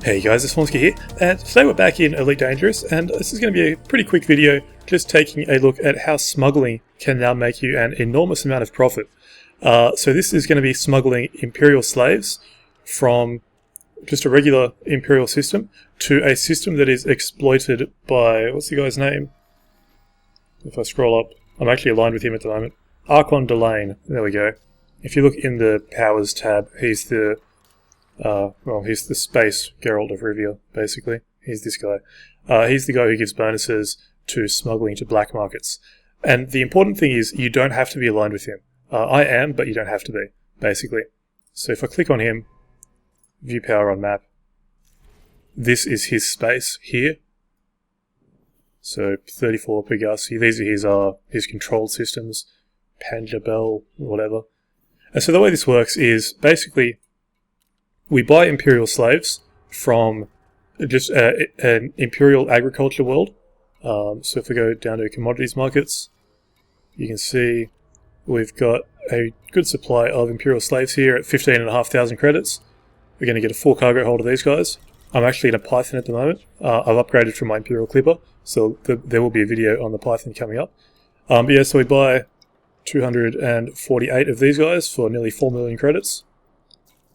Hey guys, it's Vornskyr here, and today we're back in Elite Dangerous, and this is going to be a pretty quick video just taking a look at how smuggling can now make you an enormous amount of profit. So this is going to be smuggling Imperial slaves from just a regular Imperial system to a system that is exploited by, what's the guy's name? If I scroll up, I'm actually aligned with him at the moment. Archon Delane, there we go. If you look in the Powers tab, he's the he's the space Geralt of Rivia, basically. He's this guy. He's the guy who gives bonuses to smuggling to black markets. And the important thing is, you don't have to be aligned with him. I am, but you don't have to be, basically. So if I click on him, view power on map, this is his space here. So 34 Pegasi, these are his controlled systems, Panjabel, whatever. And so the way this works is, basically, we buy Imperial slaves from just an Imperial agriculture world. So if we go down to commodities markets, you can see we've got a good supply of Imperial slaves here at 15,500 credits. We're going to get a full cargo hold of these guys. I'm actually in a Python at the moment. I've upgraded from my Imperial Clipper, so there will be a video on the Python coming up. But yeah, so we buy 248 of these guys for nearly 4 million credits.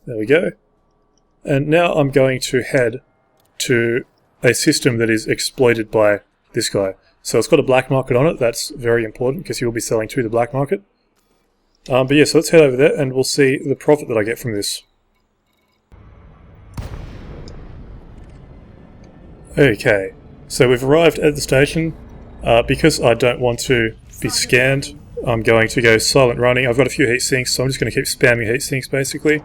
There we go. And now I'm going to head to a system that is exploited by this guy. So it's got a black market on it. That's very important because he will be selling to the black market. But yeah, so let's head over there and we'll see the profit that I get from this. Okay, so we've arrived at the station. Because I don't want to be scanned, I'm going to go silent running. I've got a few heat sinks, so I'm just going to keep spamming heat sinks basically.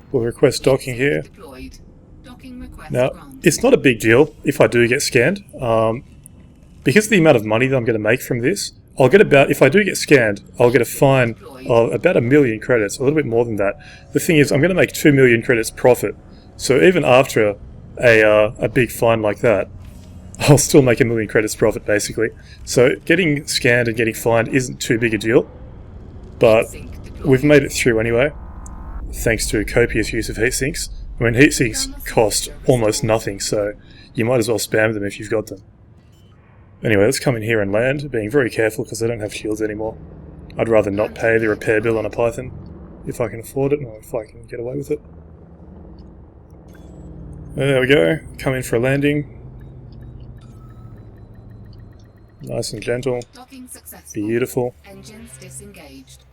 We'll request docking here. Now, it's not a big deal if I do get scanned. Because of the amount of money that I'm going to make from this, I'll get about, if I do get scanned, I'll get a fine of about 1 million credits, a little bit more than that. The thing is, I'm going to make 2 million credits profit. So even after a big fine like that, I'll still make 1 million credits profit, basically. So getting scanned and getting fined isn't too big a deal. But we've made it through anyway, thanks to copious use of heatsinks. I mean, heatsinks cost almost nothing, so you might as well spam them if you've got them. Anyway, let's come in here and land, being very careful because I don't have shields anymore. I'd rather not pay the repair bill on a Python, if I can afford it, or if I can get away with it. There we go, come in for a landing. Nice and gentle. Beautiful. Engines disengaged.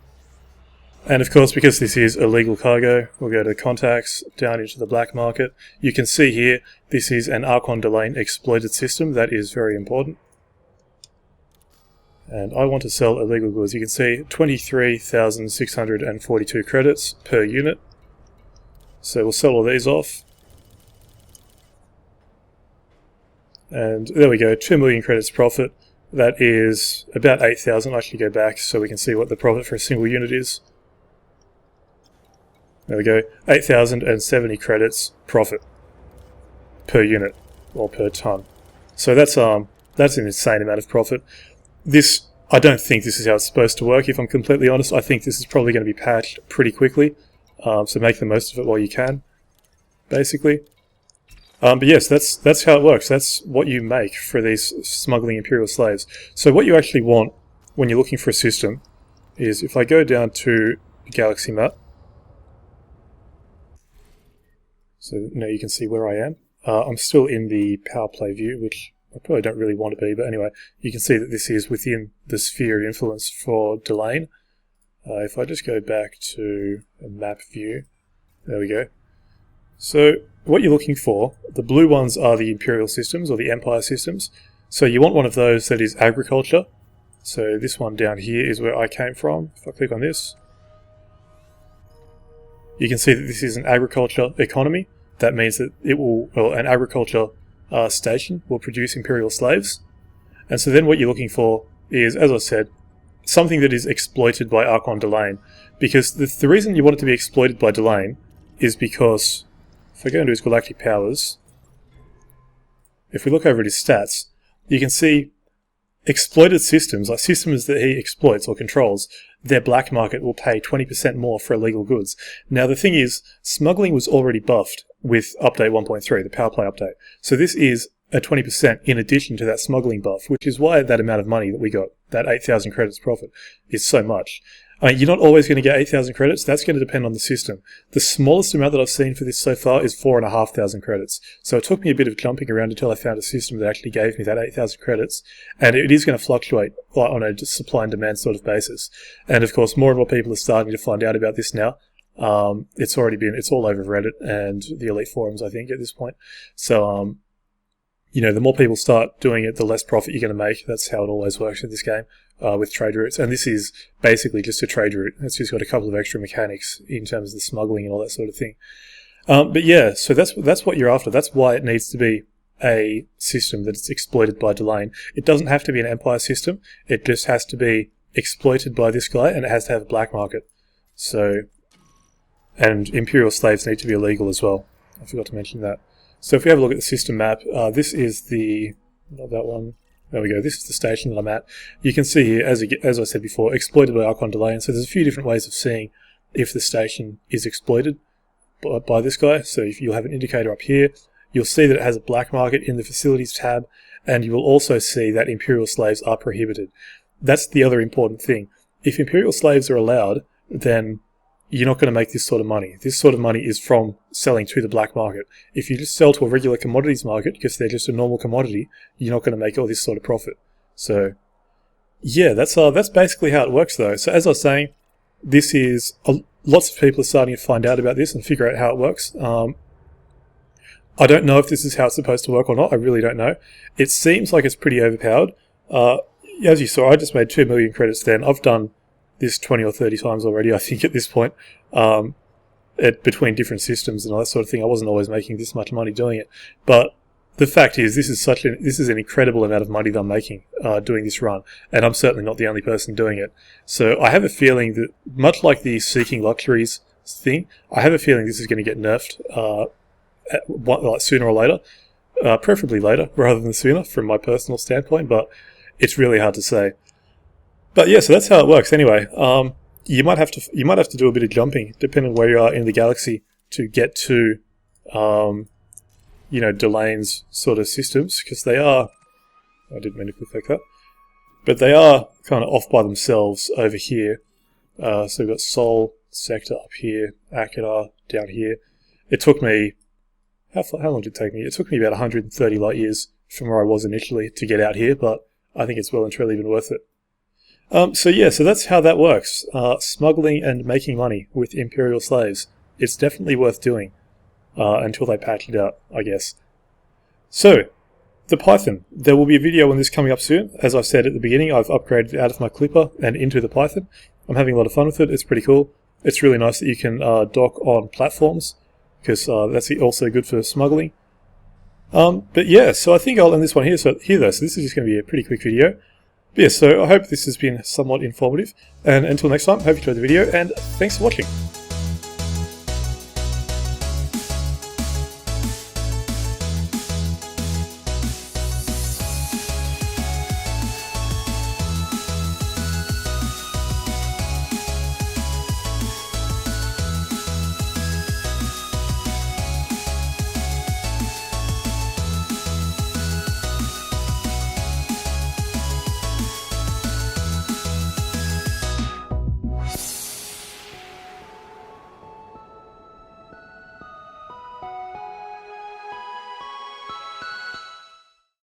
And of course, because this is illegal cargo, we'll go to contacts, down into the black market. You can see here, this is an Archon Delane exploited system. That is very important. And I want to sell illegal goods. You can see 23,642 credits per unit. So we'll sell all these off. And there we go, 2 million credits profit. That is about 8,000. I should go back so we can see what the profit for a single unit is. There we go, 8,070 credits profit per unit, or per ton. So that's an insane amount of profit. This, I don't think this is how it's supposed to work, if I'm completely honest. I think this is probably going to be patched pretty quickly, so make the most of it while you can, basically. But yes, that's how it works. That's what you make for these smuggling Imperial slaves. So what you actually want when you're looking for a system is, if I go down to the galaxy map, so now you can see where I am. I'm still in the power play view, which I probably don't really want to be, but anyway, you can see that this is within the sphere of influence for Delane. If I just go back to a map view, there we go. So what you're looking for, the blue ones are the Imperial systems, or the Empire systems. So you want one of those that is agriculture. So this one down here is where I came from. If I click on this, you can see that this is an agriculture economy. That means that it will, well, an agriculture station will produce Imperial slaves. And so then what you're looking for is, as I said, something that is exploited by Archon Delane. Because the reason you want it to be exploited by Delane is because, if I go into his galactic powers, if we look over at his stats, you can see exploited systems, like systems that he exploits or controls, their black market will pay 20% more for illegal goods. Now the thing is, smuggling was already buffed with update 1.3, the power play update. So this is a 20% in addition to that smuggling buff, which is why that amount of money that we got, that 8,000 credits profit, is so much. You're not always going to get 8,000 credits. That's going to depend on the system. The smallest amount that I've seen for this so far is 4,500 credits. So it took me a bit of jumping around until I found a system that actually gave me that 8,000 credits. And it is going to fluctuate on a supply and demand sort of basis. And of course, more and more people are starting to find out about this now. It's all over Reddit and the Elite forums, I think, at this point. So, the more people start doing it, the less profit you're going to make. That's how it always works in this game. With trade routes, and this is basically just a trade route. It's just got a couple of extra mechanics in terms of the smuggling and all that sort of thing. But yeah, so that's what you're after. That's why it needs to be a system that's exploited by Delane. It doesn't have to be an Empire system. It just has to be exploited by this guy, and it has to have a black market. So, and Imperial slaves need to be illegal as well. I forgot to mention that. So if we have a look at the system map, this is not that one. There we go, this is the station that I'm at. You can see here, as I said before, exploited by Archon Delane. So there's a few different ways of seeing if the station is exploited by this guy. So if you'll have an indicator up here, you'll see that it has a black market in the facilities tab, and you will also see that Imperial slaves are prohibited. That's the other important thing. If Imperial slaves are allowed, then you're not going to make this sort of money. This sort of money is from selling to the black market. If you just sell to a regular commodities market, because they're just a normal commodity, you're not going to make all this sort of profit. So, yeah, that's basically how it works, though. So, as I was saying, this is lots of people are starting to find out about this and figure out how it works. I don't know if this is how it's supposed to work or not. I really don't know. It seems like it's pretty overpowered. As you saw, I just made 2 million credits then. I've done this 20 or 30 times already, I think, at this point, between different systems and all that sort of thing. I wasn't always making this much money doing it, but the fact is, this is an incredible amount of money that I'm making doing this run, and I'm certainly not the only person doing it. So I have a feeling that, much like the Seeking Luxuries thing, I have a feeling this is going to get nerfed sooner or later, preferably later rather than sooner, from my personal standpoint. But it's really hard to say. But yeah, so that's how it works. Anyway, you might have to do a bit of jumping depending on where you are in the galaxy to get to, Delane's sort of systems, because they are. I didn't mean to click like that, but they are kind of off by themselves over here. So we've got Sol sector up here, Akadar down here. It took me how long did it take me? It took me about 130 light years from where I was initially to get out here, but I think it's well and truly been worth it. So that's how that works. Smuggling and making money with Imperial slaves. It's definitely worth doing until they patch it out, I guess. So, the Python. There will be a video on this coming up soon. As I said at the beginning, I've upgraded out of my Clipper and into the Python. I'm having a lot of fun with it. It's pretty cool. It's really nice that you can dock on platforms, because that's also good for smuggling. But yeah, so I think I'll end this one here. So this is just going to be a pretty quick video. But yeah, so I hope this has been somewhat informative, and until next time, hope you enjoyed the video, and thanks for watching.